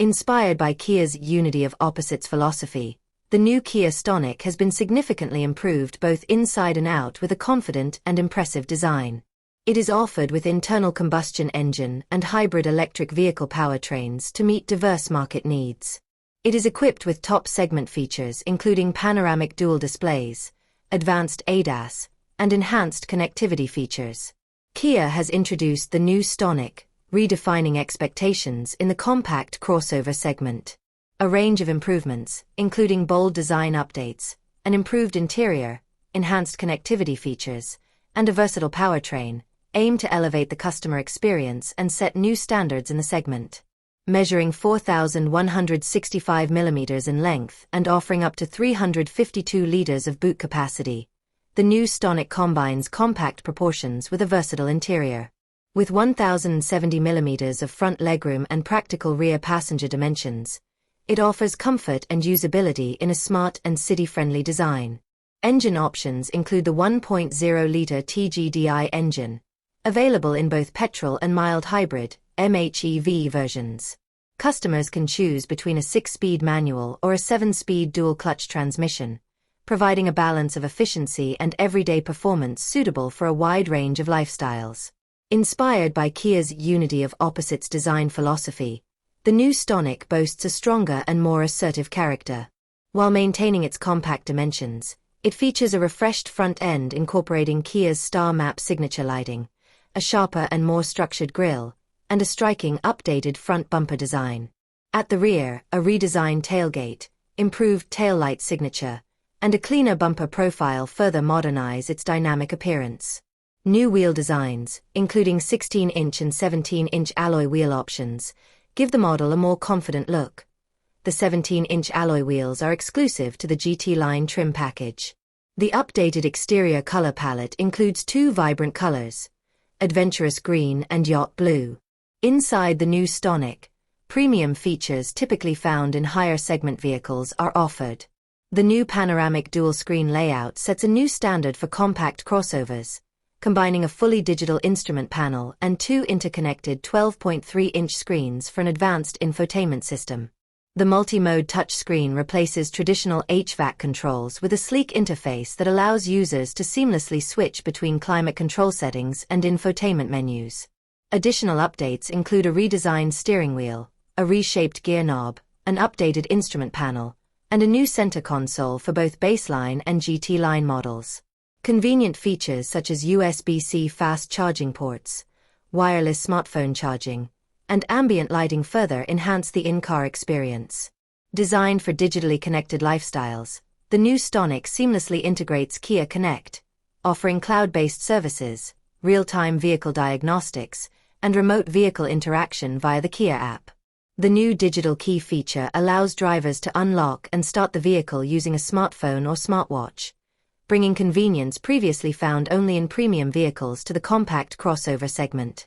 Inspired by Kia's unity of opposites philosophy, the new Kia Stonic has been significantly improved both inside and out with a confident and impressive design. It is offered with internal combustion engine and hybrid electric vehicle powertrains to meet diverse market needs. It is equipped with top-segment features including panoramic dual displays, advanced ADAS, and enhanced connectivity features. Kia has introduced the new Stonic, redefining expectations in the compact crossover segment. A range of improvements, including bold design updates, an improved interior, enhanced connectivity features, and a versatile powertrain, aim to elevate the customer experience and set new standards in the segment. Measuring 4,165 mm in length and offering up to 352 liters of boot capacity, the new Stonic combines compact proportions with a versatile interior. With 1,070 mm of front legroom and practical rear passenger dimensions, it offers comfort and usability in a smart and city-friendly design. Engine options include the 1.0-liter TGDI engine, available in both petrol and mild hybrid (MHEV) versions. Customers can choose between a 6-speed manual or a 7-speed dual-clutch transmission, providing a balance of efficiency and everyday performance suitable for a wide range of lifestyles. Inspired by Kia's unity of opposites design philosophy, the new Stonic boasts a stronger and more assertive character. While maintaining its compact dimensions, it features a refreshed front end incorporating Kia's Star Map signature lighting, a sharper and more structured grille, and a striking updated front bumper design. At the rear, a redesigned tailgate, improved taillight signature, and a cleaner bumper profile further modernize its dynamic appearance. New wheel designs, including 16-inch and 17-inch alloy wheel options, give the model a more confident look. The 17-inch alloy wheels are exclusive to the GT line trim package. The updated exterior color palette includes two vibrant colors, adventurous green and yacht blue. Inside the new Stonic, premium features typically found in higher segment vehicles are offered. The new panoramic dual-screen layout sets a new standard for compact crossovers, combining a fully digital instrument panel and two interconnected 12.3-inch screens for an advanced infotainment system. The multi-mode touchscreen replaces traditional HVAC controls with a sleek interface that allows users to seamlessly switch between climate control settings and infotainment menus. Additional updates include a redesigned steering wheel, a reshaped gear knob, an updated instrument panel, and a new center console for both baseline and GT line models. Convenient features such as USB-C fast charging ports, wireless smartphone charging, and ambient lighting further enhance the in-car experience. Designed for digitally connected lifestyles, the new Stonic seamlessly integrates Kia Connect, offering cloud-based services, real-time vehicle diagnostics, and remote vehicle interaction via the Kia app. The new digital key feature allows drivers to unlock and start the vehicle using a smartphone or smartwatch, bringing convenience previously found only in premium vehicles to the compact crossover segment.